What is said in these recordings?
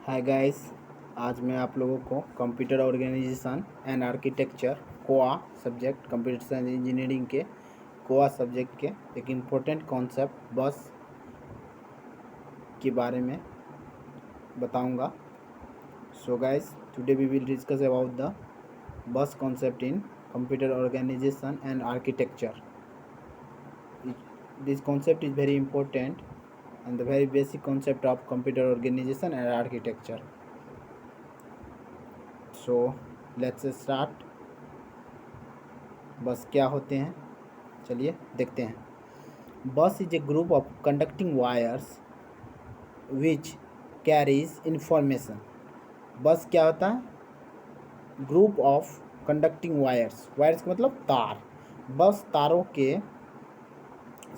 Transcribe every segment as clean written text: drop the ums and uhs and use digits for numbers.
Hi guys. आज मैं आप लोगों को कंप्यूटर ऑर्गेनाइजेशन एंड आर्किटेक्चर कोआ सब्जेक्ट कंप्यूटर साइंस इंजीनियरिंग के कोआ सब्जेक्ट के एक इम्पोर्टेंट कॉन्सेप्ट बस के बारे में बताऊंगा। So guys, today we will discuss about the bus concept in computer organisation and architecture. This concept is very important and the very basic concept of computer organization and architecture. So let's start. बस क्या होते हैं, चलिए देखते हैं. बस is a group of conducting wires which carries information. बस क्या होता है? Group of conducting wires. Wires का मतलब तार. बस तारों के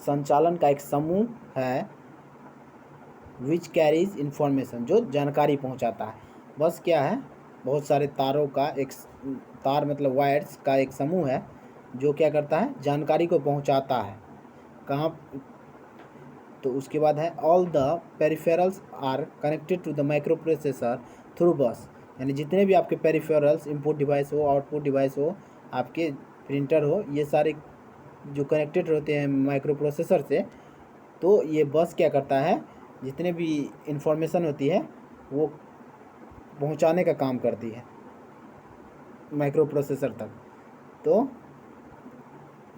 संचालन का एक समूह है विच कैरीज इंफॉर्मेशन, जो जानकारी पहुंचाता है. बस क्या है? बहुत सारे तारों का एक तार मतलब वायर्स का एक समूह है जो क्या करता है? जानकारी को पहुंचाता है. कहाँ? तो उसके बाद है all the peripherals are connected to the micro processor through bus. यानी जितने भी आपके पेरिफेरल्स, इनपुट डिवाइस हो, आउटपुट डिवाइस हो, आपके प्रिंटर हो, ये सारे जो कनेक्टेड होते हैं माइक्रो प्रोसेसर से, तो ये बस क्या करता है? जितने भी इंफॉर्मेशन होती है वो पहुंचाने का काम करती है माइक्रो प्रोसेसर तक. तो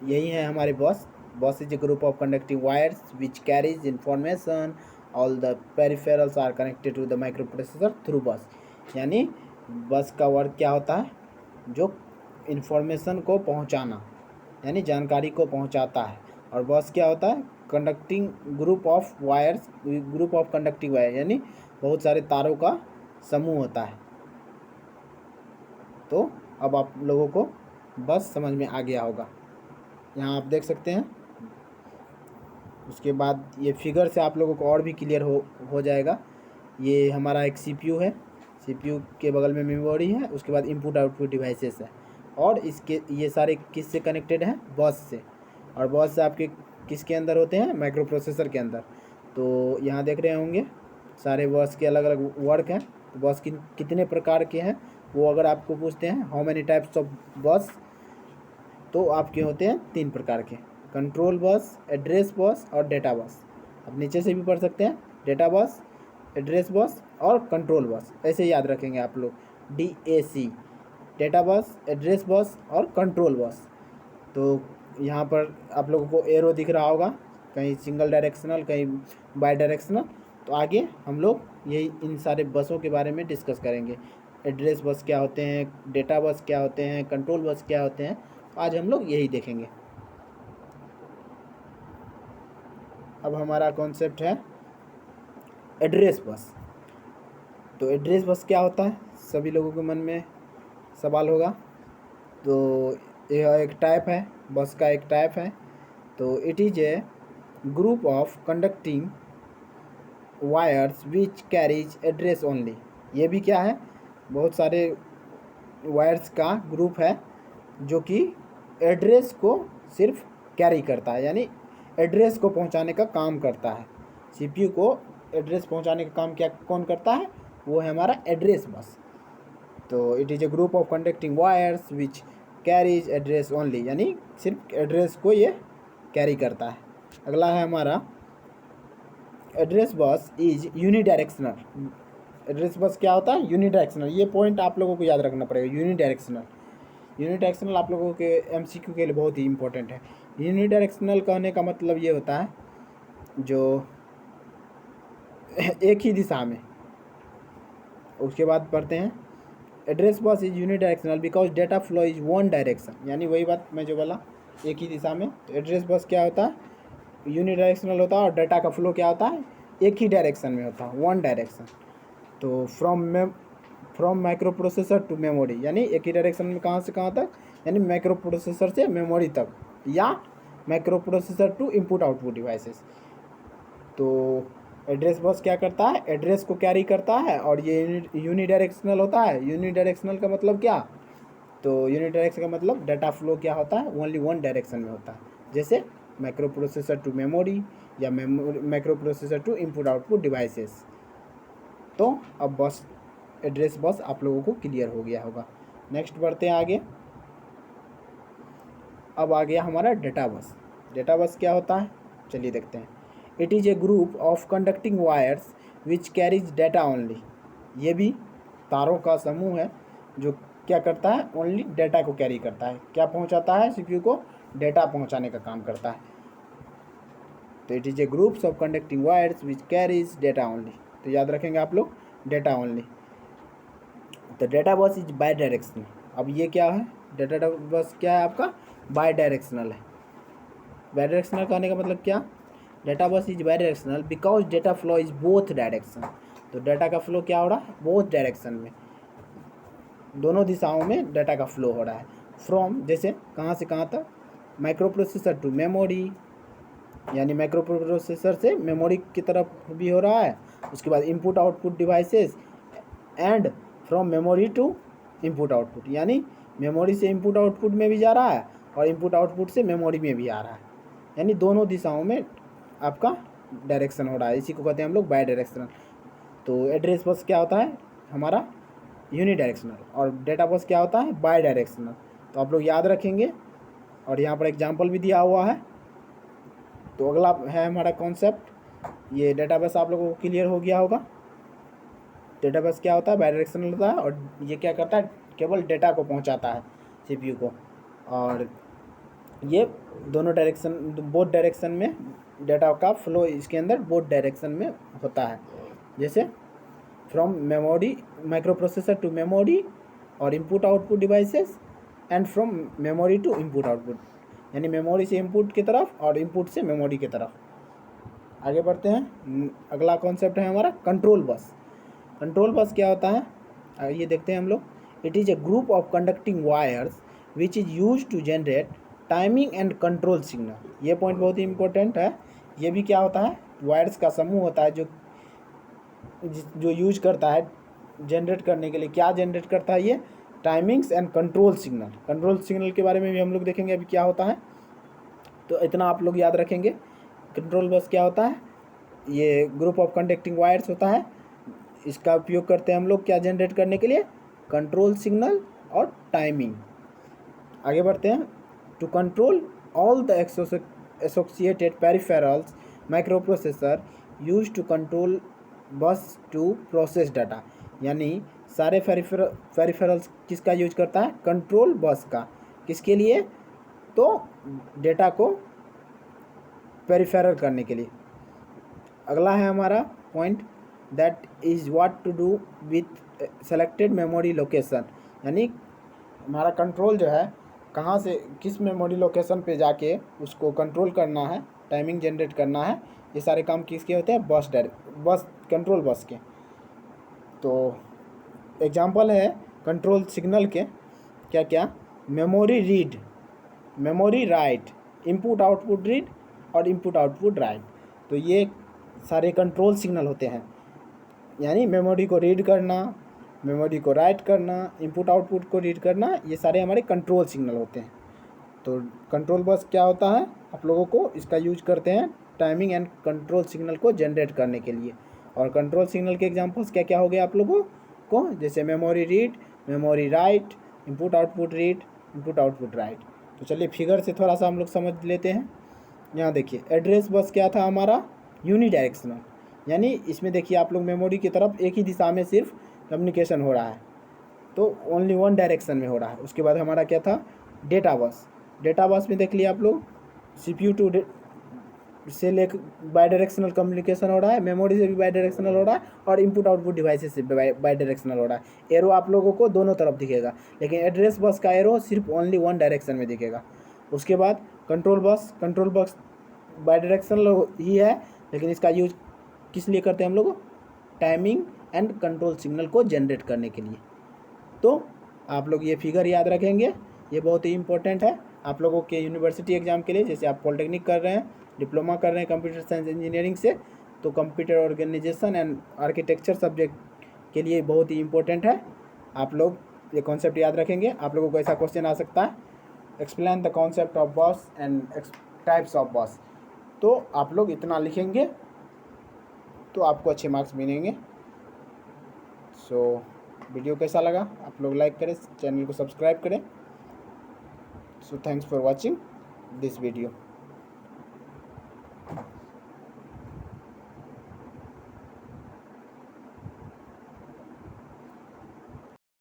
यही है हमारे bus. Bus is a group of conducting wires which carries information. All the peripherals are connected to the micro processor through bus. यानी बस का वर्क क्या होता है? जो इंफॉर्मेशन को पहुंचाना, यानी जानकारी को पहुंचाता है. और बस क्या होता है? Conducting group of wires, group of conducting wire, यानी बहुत सारे तारों का समूह होता है. तो अब आप लोगों को बस समझ में आ गया होगा. यहाँ आप देख सकते हैं. उसके बाद ये फिगर से आप लोगों को और भी क्लियर हो जाएगा. ये हमारा एक सीपीयू है. सीपीयू के बगल में मेमोरी है. उसके बाद इनपुट आउटपुट डिवाइसेस है. और इसके ये सारे किस से कनेक्टेड हैं? बस से. और बस से आपके किसके अंदर होते हैं? माइक्रो प्रोसेसर के अंदर. तो यहाँ देख रहे होंगे सारे बस के अलग अलग वर्क हैं. तो बस कितने प्रकार के हैं वो अगर आपको पूछते हैं हाउ मैनी टाइप्स ऑफ बस, तो आपके होते हैं 3 प्रकार के: कंट्रोल बस, एड्रेस बस और डेटा बस. आप नीचे से भी पढ़ सकते हैं. डेटा बस, एड्रेस बस और कंट्रोल बस, ऐसे याद रखेंगे आप लोग. DAC, data bus, address bus और कंट्रोल बस. तो यहाँ पर आप लोगों को एरो दिख रहा होगा, कहीं सिंगल डायरेक्शनल, कहीं बाई डायरेक्शनल. तो आगे हम लोग यही इन सारे बसों के बारे में डिस्कस करेंगे. एड्रेस बस क्या होते हैं, डेटा बस क्या होते हैं, कंट्रोल बस क्या होते हैं, आज हम लोग यही देखेंगे. अब हमारा कॉन्सेप्ट है एड्रेस बस. तो एड्रेस बस क्या होता है? सभी लोगों के मन में सवाल होगा. तो यह एक टाइप है, बस का एक टाइप है. तो it is a group of conducting wires which carries address only. ये भी क्या है? बहुत सारे वायर्स का ग्रुप है जो कि एड्रेस को सिर्फ कैरी करता है, यानी एड्रेस को पहुंचाने का काम करता है. सीपीयू को एड्रेस पहुंचाने का काम क्या कौन करता है? वो है हमारा एड्रेस बस. तो it is a group of conducting wires which carries address only, यानी सिर्फ एड्रेस को ये कैरी करता है. अगला है हमारा address bus is unidirectional. Address bus क्या होता है? यूनिडायरेक्शनल. ये पॉइंट आप लोगों को याद रखना पड़ेगा. यूनिडायरेक्शनल. यूनिडायरेक्शनल आप लोगों के MCQ के लिए बहुत ही इंपॉर्टेंट है. यूनिडायरेक्शनल कहने का मतलब ये होता है जो एक ही दिशा में. उसके बाद पढ़ते हैं address bus is unidirectional because data flow is one direction. यानी वही बात मैं जो बोला, एक ही दिशा में. तो एड्रेस बस क्या होता है? यूनिडायरेक्शनल होता है. और डाटा का फ्लो क्या होता है? एक ही डायरेक्शन में होता है, वन डायरेक्शन. तो from micro processor to memory, यानी एक ही डायरेक्शन में कहाँ से कहाँ तक? यानी माइक्रो प्रोसेसर से मेमोरी तक, या micro processor to input output devices. तो एड्रेस बस क्या करता है? एड्रेस को कैरी करता है. और ये यूनिडायरेक्शनल होता है. यूनिडायरेक्शनल का मतलब क्या? तो यूनिडायरेक्शन का मतलब डाटा फ्लो क्या होता है? ओनली वन डायरेक्शन में होता है. जैसे माइक्रो प्रोसेसर टू मेमोरी या micro processor to input output devices. तो अब बस एड्रेस बस आप लोगों को क्लियर हो गया होगा। नेक्स्ट बढ़ते हैं आगे। अब आ गया हमारा डेटा बस। डेटा बस क्या होता है, चलिए देखते हैं। It is a group of conducting wires which carries data only. ये भी तारों का समूह है जो क्या करता है, ओनली डेटा को कैरी करता है। क्या पहुंचाता है, सीपीयू को डेटा पहुंचाने का काम करता है। तो it is A groups of conducting wires which carries data only. तो याद रखेंगे आप लोग डेटा ओनली। तो data bus is by directional. अब ये क्या है, डेटा बस क्या है आपका, बाई डायरेक्शनल है। बाई डायरेक्शनल कहने का मतलब क्या, data bus is by directional because data flow is both direction. तो डेटा का फ्लो क्या हो रहा है, बोथ डायरेक्शन में, दोनों दिशाओं में डाटा का फ्लो हो रहा है। फ्रॉम जैसे कहाँ से कहाँ तक, माइक्रो प्रोसेसर टू मेमोरी, यानी माइक्रो प्रोसेसर से मेमोरी की तरफ भी हो रहा है। उसके बाद input output devices and from memory to input output, यानी मेमोरी से इनपुट आउटपुट में भी जा रहा है और इनपुट आउटपुट से मेमोरी में भी आ रहा है, यानी दोनों दिशाओं में आपका डायरेक्शन हो रहा है। इसी को कहते हैं हम लोग बाई डायरेक्शनल। तो एड्रेस बस क्या होता है हमारा, यूनी डायरेक्शनल, और डेटा बस क्या होता है, बाई डायरेक्शनल। तो आप लोग याद रखेंगे, और यहाँ पर एग्जाम्पल भी दिया हुआ है। तो अगला है हमारा कॉन्सेप्ट, ये डेटा बस आप लोगों को क्लियर हो गया होगा। डेटा बस क्या होता है, बाई डायरेक्शनल होता है, और ये क्या करता है, केवल डेटा को पहुंचाता है सीपीयू को। और ये दोनों डायरेक्शन, बोथ डायरेक्शन में डेटा का फ्लो इसके अंदर बोथ डायरेक्शन में होता है। जैसे from memory, micro processor to memory और input output devices and from memory to input output, यानी मेमोरी से इनपुट की तरफ और इनपुट से मेमोरी की तरफ। आगे बढ़ते हैं। अगला कॉन्सेप्ट है हमारा कंट्रोल बस। कंट्रोल बस क्या होता है, ये देखते हैं हम लोग। It is a group of conducting wires which is use to generate timing and control signal. ये पॉइंट बहुत ही इंपॉर्टेंट है। ये भी क्या होता है, वायर्स का समूह होता है जो यूज करता है जनरेट करने के लिए। क्या जनरेट करता है ये, timings and control signal. Control signal के बारे में भी हम लोग देखेंगे अभी क्या होता है। तो इतना आप लोग याद रखेंगे। कंट्रोल बस क्या होता है, ये ग्रुप ऑफ कंडक्टिंग वायर्स होता है। इसका उपयोग करते हैं हम लोग क्या जनरेट करने के लिए, कंट्रोल सिग्नल और टाइमिंग। आगे बढ़ते हैं। To control all the associated peripherals micro processor use to control bus to process data, यानी सारे पेरिफेरल्स किसका यूज करता है, कंट्रोल बस का। किसके लिए, तो डेटा को पेरिफेरल करने के लिए। अगला है हमारा point, that is what to do with selected memory location, यानी हमारा कंट्रोल जो है कहाँ से किस मेमोरी लोकेशन पे जाके उसको कंट्रोल करना है, टाइमिंग जनरेट करना है। ये सारे काम किसके होते हैं, बस कंट्रोल बस के। तो एग्जांपल है कंट्रोल सिग्नल के, क्या क्या, memory read, memory write, input output read और इनपुट आउटपुट राइट। तो ये सारे कंट्रोल सिग्नल होते हैं, यानी मेमोरी को रीड करना, मेमोरी को राइट करना, इनपुट आउटपुट को रीड करना, ये सारे हमारे कंट्रोल सिग्नल होते हैं। तो कंट्रोल बस क्या होता है, आप लोगों को इसका यूज करते हैं टाइमिंग एंड कंट्रोल सिग्नल को जनरेट करने के लिए। और कंट्रोल सिग्नल के एग्जांपल्स क्या क्या हो गए आप लोगों को, जैसे memory read, memory write, input output read, input output right. तो चलिए फिगर से थोड़ा सा हम लोग समझ लेते हैं। यहाँ देखिए एड्रेस बस क्या था हमारा, यूनी डायरेक्शनल, यानी इसमें देखिए आप लोग मेमोरी की तरफ एक ही दिशा में सिर्फ कम्युनिकेशन हो रहा है, तो ओनली वन डायरेक्शन में हो रहा है। उसके बाद हमारा क्या था, डेटा बस। डेटा बस में देख लिया आप लोग, सीपीयू टू से ले बाई डायरेक्शनल कम्युनिकेशन हो रहा है, मेमोरी से भी बाई डायरेक्शनल हो रहा है और इनपुट आउटपुट डिवाइसेस से बाई डायरेक्शनल हो रहा है। एरो आप लोगों को दोनों तरफ दिखेगा, लेकिन एड्रेस बस का एरो सिर्फ ओनली वन डायरेक्शन में दिखेगा। उसके बाद कंट्रोल बस बाई डायरेक्शनल ही है, लेकिन इसका यूज किस लिए करते हैं हम लोग, टाइमिंग एंड कंट्रोल सिग्नल को जनरेट करने के लिए। तो आप लोग ये फिगर याद रखेंगे, ये बहुत ही इंपॉर्टेंट है आप लोगों के यूनिवर्सिटी एग्जाम के लिए। जैसे आप पॉलिटेक्निक कर रहे हैं, डिप्लोमा कर रहे हैं कंप्यूटर साइंस इंजीनियरिंग से, तो computer organisation and architecture subject के लिए बहुत ही इंपॉर्टेंट है। आप लोग ये कॉन्सेप्ट याद रखेंगे। आप लोगों को ऐसा क्वेश्चन आ सकता है, एक्सप्लेन द कॉन्सेप्ट ऑफ बस एंड टाइप्स ऑफ बस। तो आप लोग इतना लिखेंगे तो आपको अच्छे मार्क्स मिलेंगे। सो वीडियो कैसा लगा आप लोग लाइक करें, चैनल को सब्सक्राइब करें। So thanks for watching this video.